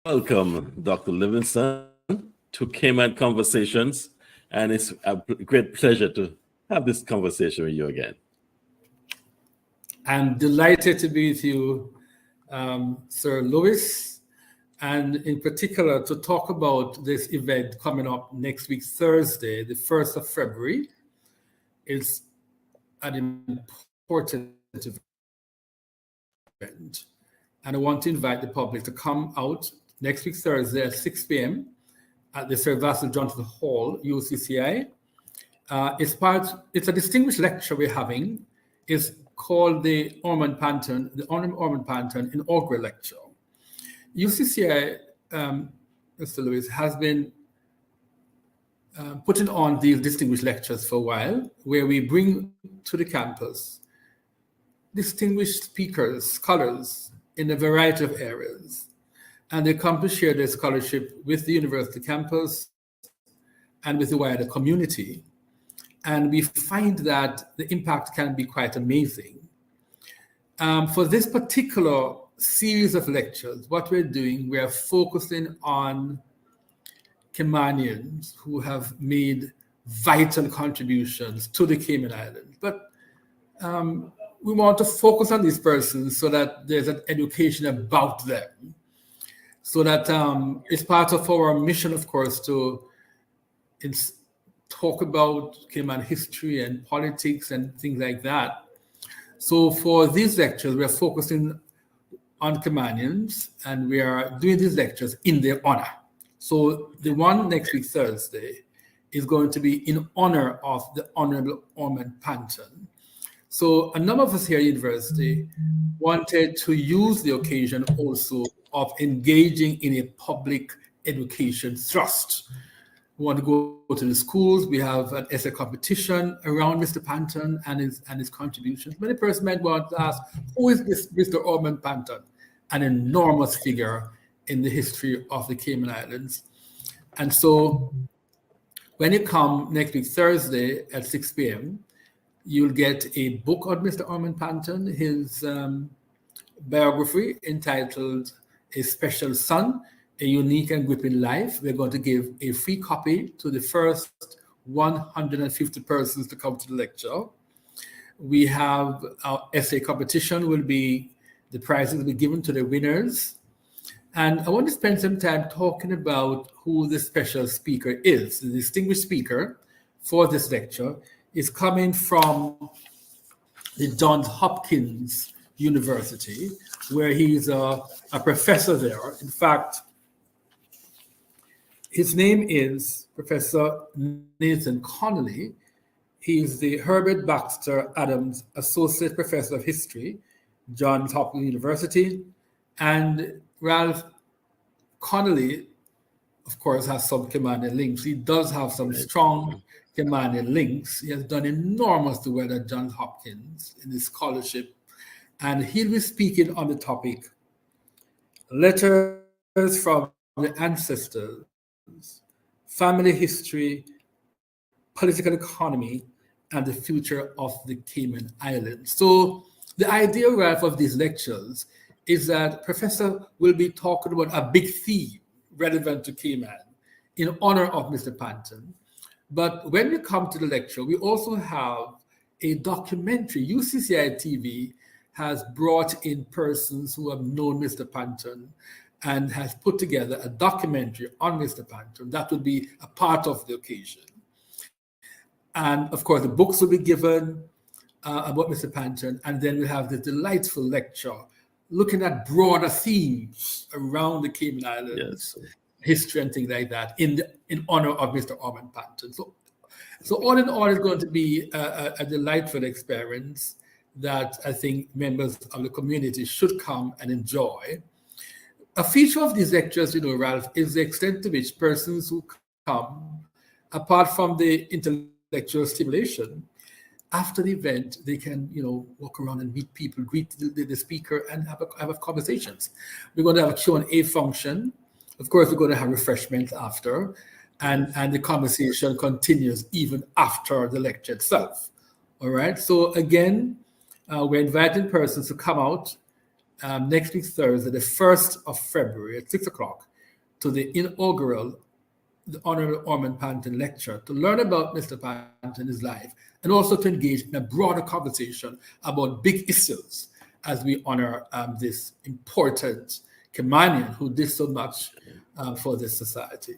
Welcome, Dr. Livingston, to Cayman Conversations. And it's a great pleasure to have this conversation with you again. I'm delighted to be with you, Sir Lewis, and in particular to talk about this event coming up next week, Thursday, the 1st of February. It's an important event, and I want to invite the public to come out next week, Thursday at 6 p.m. at the Sir Vassal Johnson Hall, UCCI. It's a distinguished lecture we're having. It's called the Ormond Panton, the Honorable Ormond Panton Inaugural Lecture. UCCI, Mr. Lewis, has been putting on these distinguished lectures for a while, where we bring to the campus distinguished speakers, scholars in a variety of areas. And they come to share their scholarship with the university campus and with the wider community. And we find that the impact can be quite amazing. For this particular series of lectures, what we're doing, we are focusing on Caymanians who have made vital contributions to the Cayman Islands. But we want to focus on these persons so that there's an education about them. So that it's part of our mission, of course, to talk about Cayman history and politics and things like that. So for these lectures, we are focusing on Caymanians, and we are doing these lectures in their honor. So the one next week, Thursday, is going to be in honor of the Honorable Ormond Panton. So a number of us here at university wanted to use the occasion also of engaging in a public education thrust. We want to go to the schools. We have an essay competition around Mr. Panton and his contributions. Many persons might want to ask, who is this Mr. Ormond Panton? An enormous figure in the history of the Cayman Islands. And so when you come next week, Thursday at 6 p.m., you'll get a book on Mr. Ormond Panton, his biography entitled A Special Son, A Unique and Gripping Life. We're going to give a free copy to the first 150 persons to come to the lecture. We have our essay competition the prizes will be given to the winners. And I want to spend some time talking about who the special speaker is. The distinguished speaker for this lecture is coming from the Johns Hopkins University, where he's a professor there. In fact, his name is Professor Nathan Connolly. He's the Herbert Baxter Adams Associate Professor of History, Johns Hopkins University. And Ralph Connolly, of course, has some Caymanian links. He does have some strong Caymanian links. He has done enormous work at Johns Hopkins in his scholarship. And he'll be speaking on the topic, Letters from the Ancestors, Family History, Political Economy, and the Future of the Cayman Islands. So the idea, Ralph, of these lectures is that Professor will be talking about a big theme relevant to Cayman in honor of Mr. Panton. But when we come to the lecture, we also have a documentary. UCCI TV has brought in persons who have known Mr. Panton and has put together a documentary on Mr. Panton that will be a part of the occasion. And of course, the books will be given about Mr. Panton, and then we have the delightful lecture looking at broader themes around the Cayman Islands, yes, history and things like that, in honor of Mr. Ormond Panton. So all in all, it's going to be a delightful experience that I think members of the community should come and enjoy. A feature of these lectures, Ralph, is the extent to which persons who come, apart from the intellectual stimulation, after the event, they can, walk around and meet people, greet the speaker, and have conversations. We're going to have a Q&A function. Of course, we're going to have refreshments after, and the conversation continues even after the lecture itself. All right. So again, we're inviting persons to come out next week, Thursday, the 1st of February at 6 o'clock. to the inaugural, the Honorable Ormond Panton lecture, to learn about Mr. Panton, his life, and also to engage in a broader conversation about big issues as we honor this important Caymanian who did so much for this society.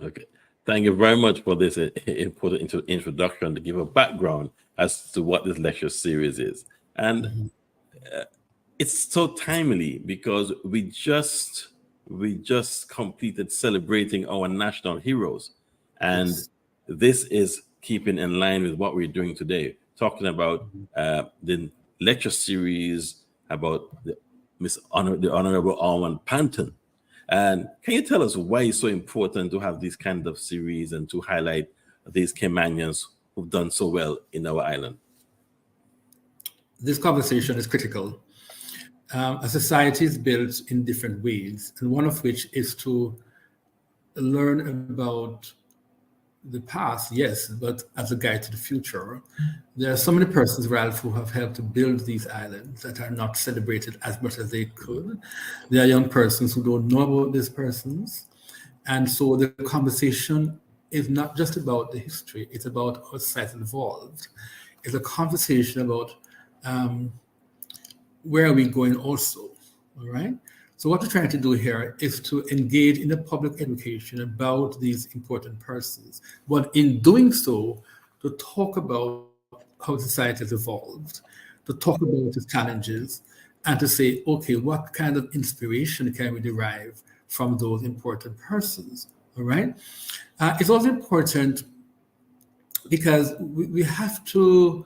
Okay. Thank you very much for this important introduction to give a background as to what this lecture series is. And it's so timely because we just completed celebrating our national heroes. And this is keeping in line with what we're doing today, talking about the lecture series about the Honorable Ormond Panton. And can you tell us why it's so important to have these kind of series and to highlight these Caymanians who've done so well in our island? This conversation is critical. A society is built in different ways, and one of which is to learn about the past, yes, but as a guide to the future. There are so many persons, Ralph, who have helped to build these islands that are not celebrated as much as they could. There are young persons who don't know about these persons. And so the conversation is not just about the history, it's about how society evolved. It's a conversation about where are we going also, all right? So what we're trying to do here is to engage in a public education about these important persons, but in doing so, to talk about how society has evolved, to talk about its challenges, and to say, okay, what kind of inspiration can we derive from those important persons, all right? It's also important because we have to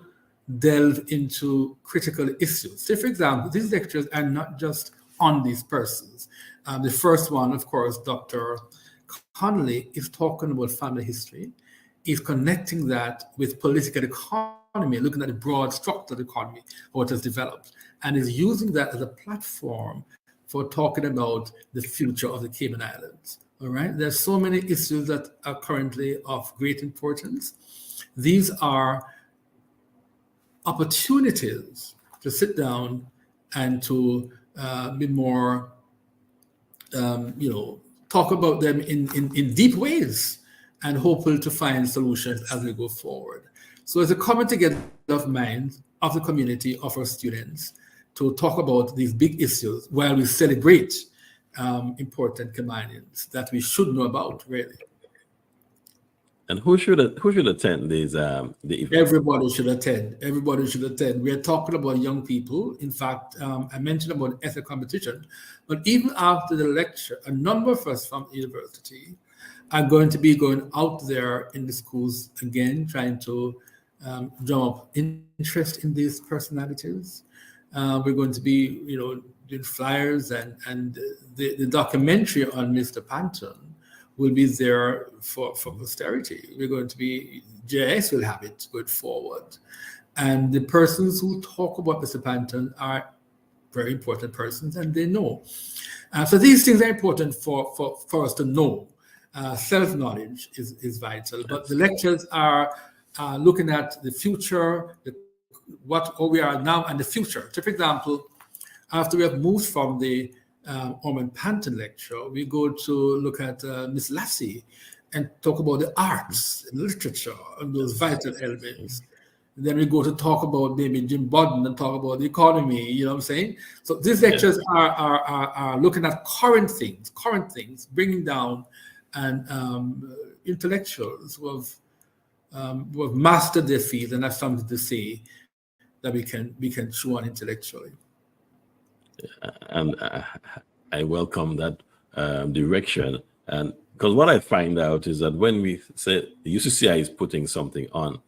delve into critical issues. Say, for example, these lectures are not just on these persons. The first one, of course, Dr. Connolly is talking about family history. He's connecting that with political economy, looking at the broad structure of the economy, what has developed, and is using that as a platform for talking about the future of the Cayman Islands. All right, there's so many issues that are currently of great importance. These are opportunities to sit down and to be more, talk about them in deep ways and hopeful to find solutions as we go forward. So it's a coming together of minds of the community, of our students, to talk about these big issues while we celebrate important Caymanians that we should know about, really. And who should attend these the events? Everybody should attend. Everybody should attend. We are talking about young people. In fact, I mentioned about essay competition, but even after the lecture, a number of us from the university are going to be going out there in the schools again, trying to drum up interest in these personalities. We're going to be, doing flyers, and the documentary on Mr. Panton will be there for posterity. We're going to be, JS will have it going forward. And the persons who talk about Mr. Panton are very important persons, and they know. So these things are important for us to know. Self-knowledge is vital, but the lectures are looking at the future, what we are now and the future. So, for example, after we have moved from the Ormond Panton lecture, we go to look at Miss Lassie and talk about the arts and literature and those vital elements. And then we go to talk about maybe Jim Bodden and talk about the economy, you know what I'm saying? So these lectures are looking at current things, bringing down and intellectuals who have mastered their field and have something to say that we can chew on intellectually. And I welcome that direction. And because what I find out is that when we say the UCCI is putting something on,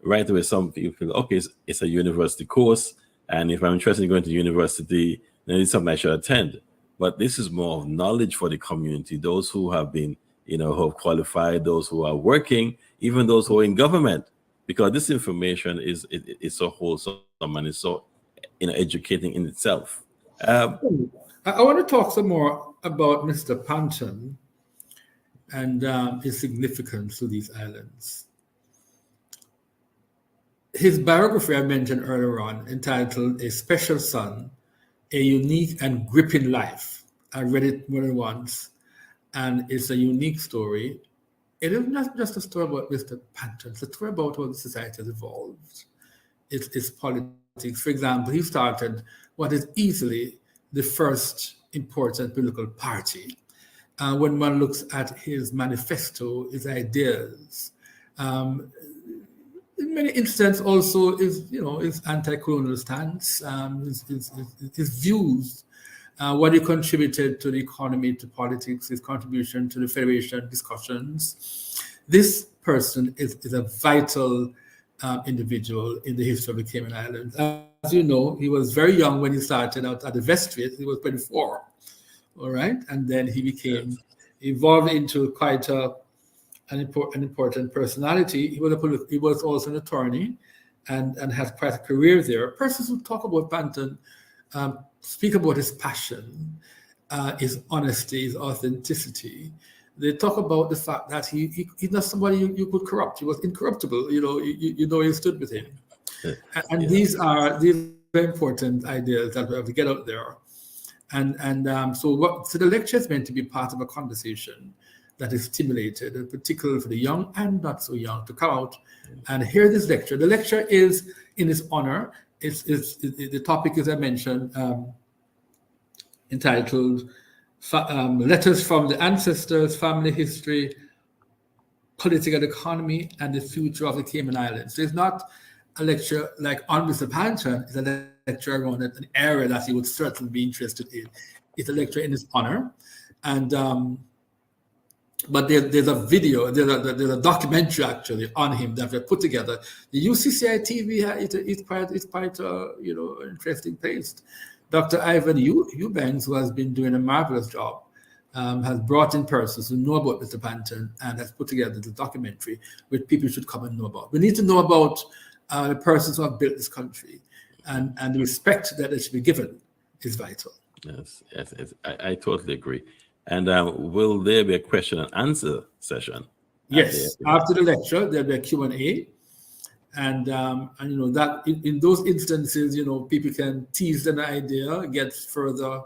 right away some people feel, okay, it's a university course, and if I'm interested in going to university, then it's something I should attend. But this is more of knowledge for the community, those who have been, who have qualified, those who are working, even those who are in government, because this information is so wholesome and it's so educating in itself. I want to talk some more about Mr. Panton and his significance to these islands. His biography I mentioned earlier on, entitled A Special Son, A Unique and Gripping Life. I read it more than once. and it's a unique story. It is not just a story about Mr. Panton, it's a story about how the society has evolved. It's politics. For example, he started what is easily the first important political party. When one looks at his manifesto, his ideas, in many instances also his anti-colonial stance, his views, what he contributed to the economy, to politics, his contribution to the Federation discussions. This person is a vital individual in the history of the Cayman Islands. As you know, he was very young when he started out at the vestry. He was 24, all right? And then he became, evolved into quite an important personality. He was also an attorney and has quite a career there. Persons who talk about Panton speak about his passion, his honesty, his authenticity. They talk about the fact that he's not somebody you could corrupt. He was incorruptible. You stood with him. And these are very important ideas that we have to get out there. So the lecture is meant to be part of a conversation that is stimulated, and particularly for the young and not so young, to come out and hear this lecture. The lecture is in his honor. The topic, as I mentioned, entitled Letters from the Ancestors, Family History, Political Economy, and the Future of the Cayman Islands. So it's not a lecture like on Mr. Panton. It's a lecture around an area that he would certainly be interested in. It's a lecture in his honor. And but there's a video, there's a documentary actually on him that we put together. The UCCI TV is quite interesting place. Dr. Ivan Eubanks, who has been doing a marvelous job, has brought in persons who know about Mr. Panton and has put together the documentary which people should come and know about. We need to know about the persons who have built this country, and the respect that they should be given is vital. Yes, I totally agree. And will there be a question and answer session? Yes, after the lecture, there'll be a Q&A. And that in those instances, people can tease an idea, get further,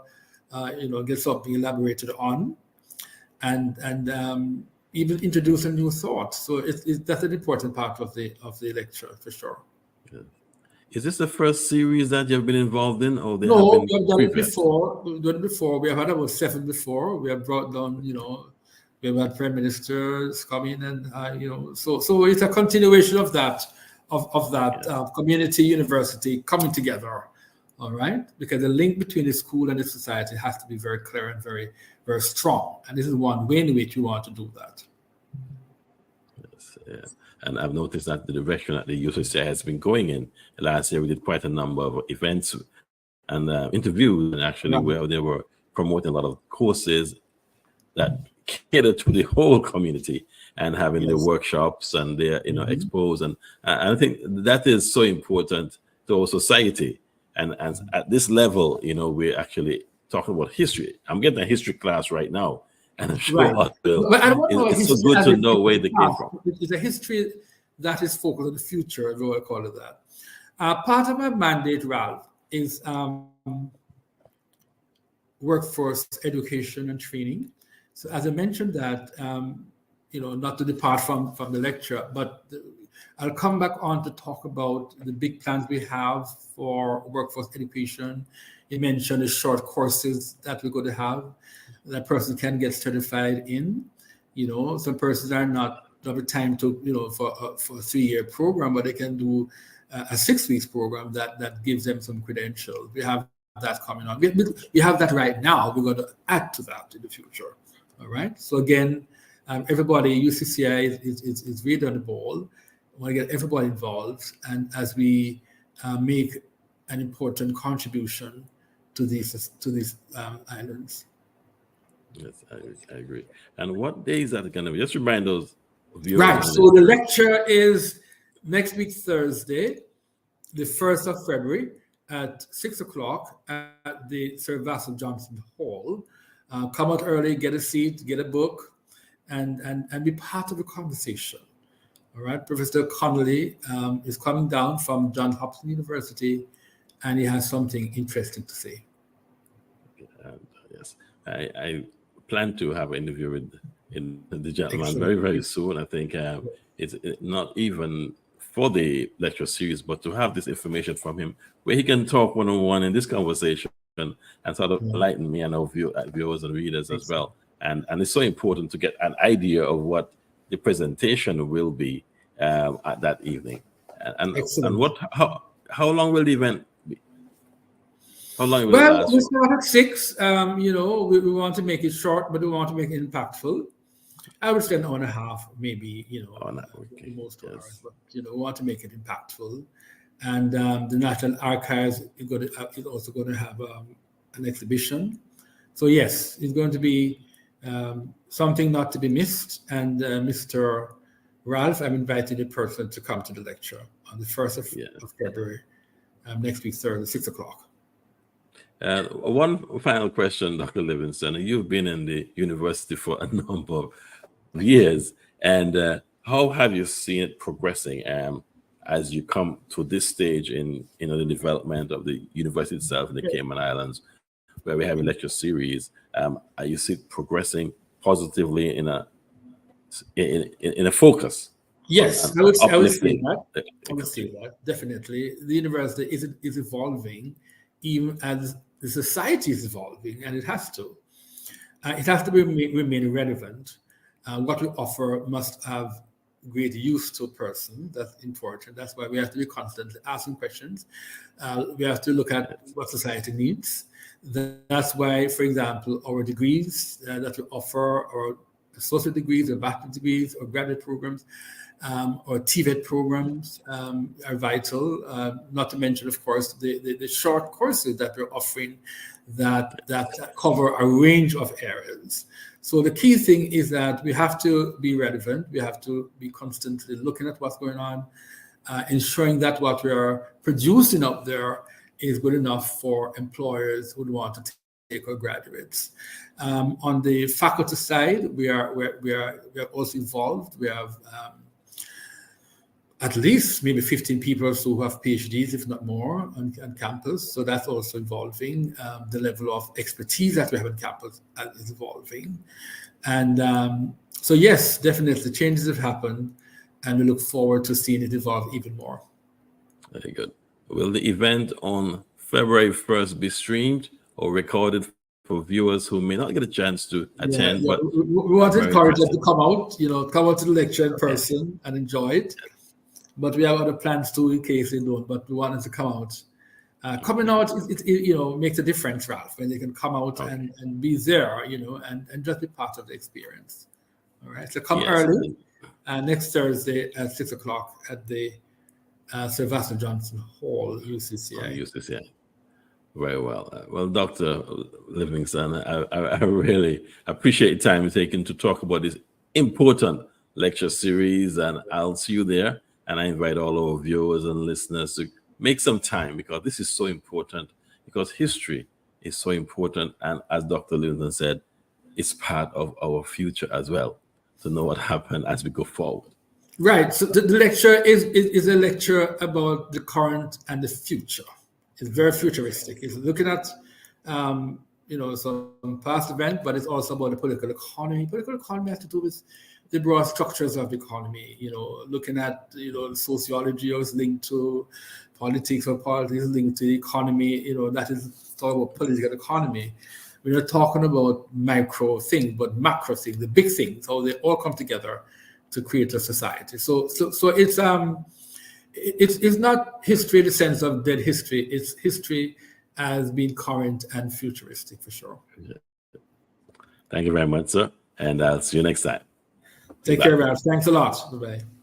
get something elaborated on, and even introduce a new thought. So that's an important part of the lecture for sure. Good. Is this the first series that you've been involved in, or no? We have done it before. We've done it before. We have had about 7 before. We have brought down, we have had prime ministers come in, and so it's a continuation of that. Of that community university coming together, all right? Because the link between the school and the society has to be very clear and very, very strong. And this is one way in which we want to do that. Yes, yeah. And I've noticed that the direction that the UCCI has been going in. Last year, we did quite a number of events and interviews, and actually where they were promoting a lot of courses that cater to the whole community, and having the workshops and their expos, and I think that is so important to our society. And at this level, we're actually talking about history. I'm getting a history class right now, and I'm sure it's so good to know where they came from. It's a history that is focused on the future, as I call it that. Part of my mandate, Ralph, is workforce education and training. So as I mentioned that, not to depart from the lecture, but I'll come back on to talk about the big plans we have for workforce education. You mentioned the short courses that we're going to have that person can get certified in. Some persons are not have the time to, for a 3-year program, but they can do a 6-week program that gives them some credentials. We have that coming on. We have that right now. We're going to add to that in the future. All right. So again, everybody, UCCI is really on the ball. I want to get everybody involved, and as we make an important contribution to these islands. Yes, I agree. And what days are they going to be? Just remind those viewers. Right. So the lecture is next week, Thursday, the 1st of February at 6 o'clock at the Sir Vassal Johnson Hall. Come out early, get a seat, get a book, and be part of the conversation. All right. Professor Connolly is coming down from Johns Hopkins University, and he has something interesting to say. Yes, I plan to have an interview with the gentleman Excellent. very, very soon. I think it's not even for the lecture series, but to have this information from him where he can talk one-on-one in this conversation and sort of enlighten me and our viewers and readers as well. And it's so important to get an idea of what the presentation will be at that evening. And how long will the event be? How long will it last? We start at 6. We want to make it short, but we want to make it impactful. I would say an hour and a half, maybe, most 2 hours, but, we want to make it impactful. And the National Archives is also going to have an exhibition. So, yes, it's going to be something not to be missed. And Mr. Ralph, I'm inviting the person to come to the lecture on the 1st of February, next week, Thursday, 6 o'clock. One final question, Dr. Livingston. You've been in the university for a number of years, and how have you seen it progressing as you come to this stage in the development of the university itself in the Cayman Islands, where we have a lecture series? Are you see it progressing positively in a focus? Yes, I would say that. I would say that definitely. The university is evolving, even as the society is evolving, and it has to. It has to remain relevant. What we offer must have great use to a person. That's important. That's why we have to be constantly asking questions. We have to look at what society needs. That's why, for example, our degrees that we offer, or associate degrees, or bachelor degrees, or graduate programs, or TVET programs are vital. Not to mention, of course, the short courses that we're offering that cover a range of areas. So the key thing is that we have to be relevant. We have to be constantly looking at what's going on, ensuring that what we are producing up there is good enough for employers who want to take our graduates. On the faculty side, we are also involved. We have at least maybe 15 people or so who have PhDs, if not more, on campus. So that's also evolving. The level of expertise that we have on campus is evolving. And so, yes, definitely changes have happened, and we look forward to seeing it evolve even more. Very good. Will the event on February 1st be streamed or recorded for viewers who may not get a chance to attend? But we want to encourage them to come out, come out to the lecture in person and enjoy it. But we have other plans too in case they don't. But we want them to come out. Coming out, it makes a difference, Ralph, when they can come out and be there, and just be part of the experience. All right. So come early. Next Thursday at 6 o'clock at the Sylvester Johnson Hall, UCCI. UCCI. Very well. Well, Dr. Livingston, I really appreciate the time you've taken to talk about this important lecture series, and I'll see you there. And I invite all our viewers and listeners to make some time, because this is so important, because history is so important. And as Dr. Livingston said, it's part of our future as well, to know what happened as we go forward. Right. So the lecture is a lecture about the current and the future. It's very futuristic. It's looking at, some past event, but it's also about the political economy. Political economy has to do with the broad structures of the economy, looking at, sociology is linked to politics, or politics is linked to the economy, that is talk about political economy. We're not talking about micro things, but macro things, the big things, how they all come together to create a society. So it's not history in the sense of dead history. It's history as being current and futuristic, for sure. Thank you very much, sir. And I'll see you next time. Take care, Ralph. Thanks a lot. Bye-bye.